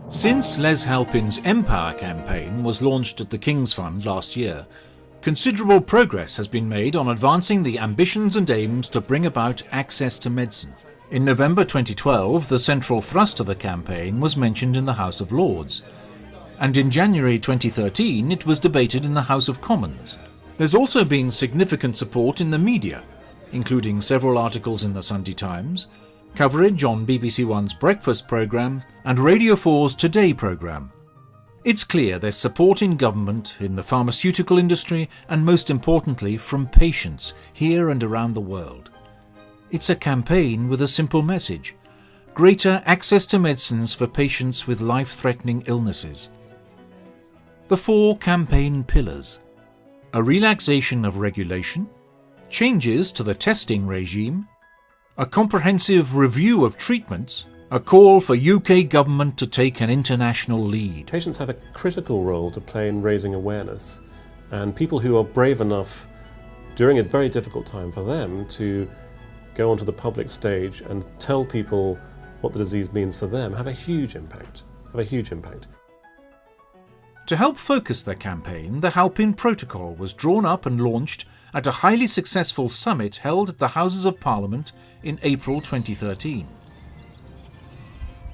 Since Les Halpin's Empower campaign was launched at the King's Fund last year, considerable progress has been made on advancing the ambitions and aims to bring about access to medicine. In November 2012, the central thrust of the campaign was mentioned in the House of Lords, and in January 2013 it was debated in the House of Commons. There's also been significant support in the media, including several articles in the Sunday Times, coverage on BBC One's Breakfast programme and Radio 4's Today programme. It's clear there's support in government, in the pharmaceutical industry, and most importantly from patients here and around the world. It's a campaign with a simple message: greater access to medicines for patients with life-threatening illnesses. The 4 campaign pillars: a relaxation of regulation, changes to the testing regime, a comprehensive review of treatments, a call for UK government to take an international lead. Patients have a critical role to play in raising awareness, and people who are brave enough during a very difficult time for them to go onto the public stage and tell people what the disease means for them have a huge impact. To help focus their campaign, the Halpin Protocol was drawn up and launched at a highly successful summit held at the Houses of Parliament in April 2013.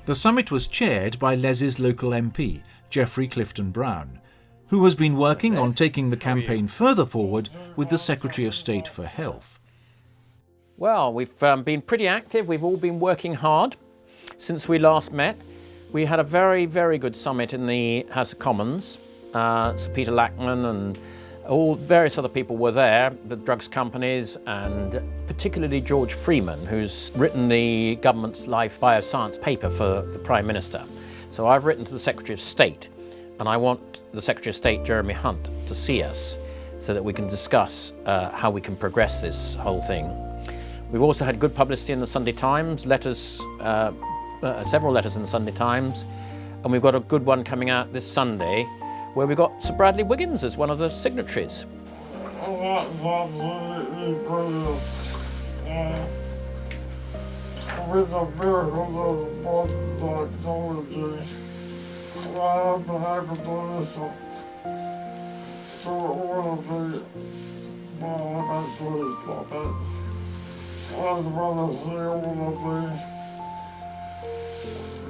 The summit was chaired by Les's local MP, Geoffrey Clifton Brown, who has been working on taking the campaign further forward with the Secretary of State for Health. Well, we've been pretty active. We've all been working hard since we last met. We had a very, very good summit in the House of Commons. Sir Peter Lackman and all various other people were there, the drugs companies, and particularly George Freeman, who's written the government's Life Bioscience paper for the Prime Minister. So I've written to the Secretary of State, and I want the Secretary of State, Jeremy Hunt, to see us so that we can discuss how we can progress this whole thing. We've also had good publicity in the Sunday Times, letters, several letters in the Sunday Times, and we've got a good one coming out this Sunday where we've got Sir Bradley Wiggins as one of the signatories. That's absolutely brilliant. With the miracle of modern technology, I have been able to listen to all of the, well, eventually stop it, as well as see all of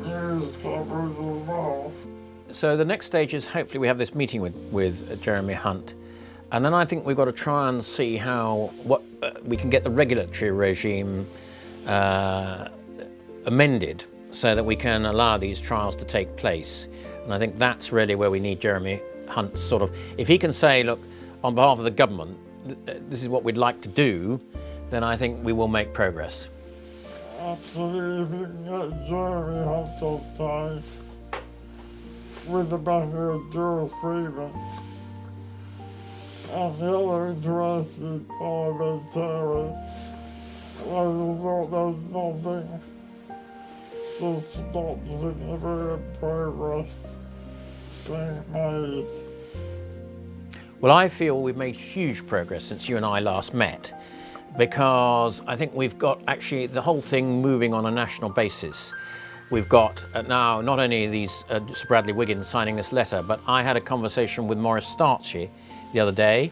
the news coverage as well. So the next stage is hopefully we have this meeting with Jeremy Hunt, and then I think we've got to try and see how we can get the regulatory regime amended so that we can allow these trials to take place. And I think that's really where we need Jeremy Hunt's sort of, if he can say, look, on behalf of the government, this is what we'd like to do, then I think we will make progress. Absolutely, if you can get Jeremy Hunt on side with the backing of George Freeman and the other interested parliamentarians, I thought there was nothing to stop significant progress being made. Well, I feel we've made huge progress since you and I last met, because I think we've got actually the whole thing moving on a national basis. We've got now not only these Sir Bradley Wiggins signing this letter, but I had a conversation with Maurice Starchy the other day,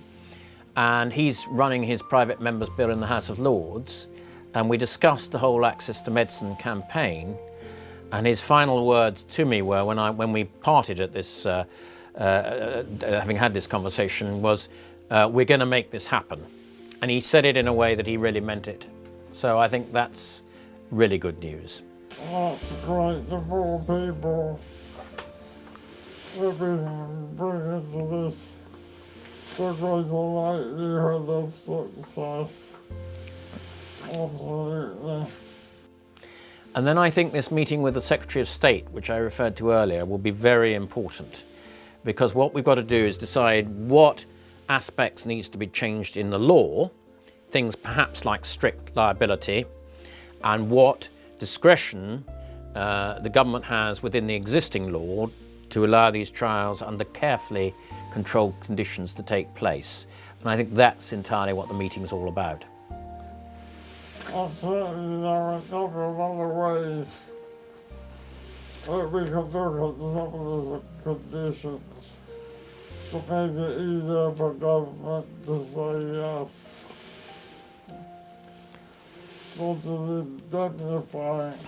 and he's running his private member's bill in the House of Lords, and we discussed the whole Access to Medicine campaign, and his final words to me were, when we parted at this, having had this conversation, was, we're going to make this happen. And he said it in a way that he really meant it. So I think that's really good news. That's great. The more people that we bring into this, the greater likelihood of success. Absolutely. And then I think this meeting with the Secretary of State, which I referred to earlier, will be very important, because what we've got to do is decide what aspects needs to be changed in the law, things perhaps like strict liability, and what discretion the government has within the existing law to allow these trials under carefully controlled conditions to take place. And I think that's entirely what the meeting's all about. Certainly there are a number of other ways that we can look at some of the conditions to make it easier for government to say yes. Sort of indemnifying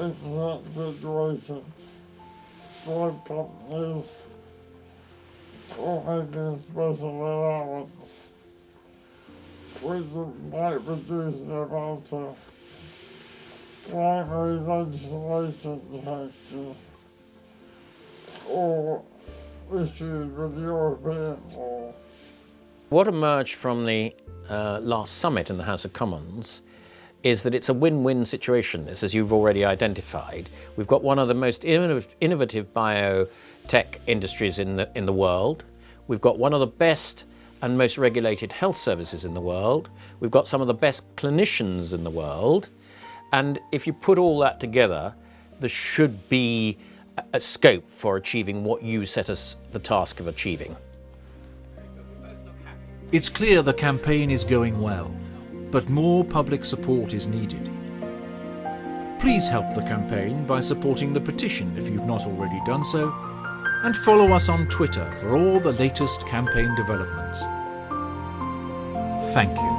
in certain situations, like companies or making special allowance, which might reduce the amount of primary legislation changes or issues with European law. What emerged from the last summit in the House of Commons is that it's a win-win situation. This, as you've already identified, we've got one of the most innovative biotech industries in the world. We've got one of the best and most regulated health services in the world. We've got some of the best clinicians in the world. And if you put all that together, there should be a scope for achieving what you set us the task of achieving. It's clear the campaign is going well, but more public support is needed. Please help the campaign by supporting the petition if you've not already done so, and follow us on Twitter for all the latest campaign developments. Thank you.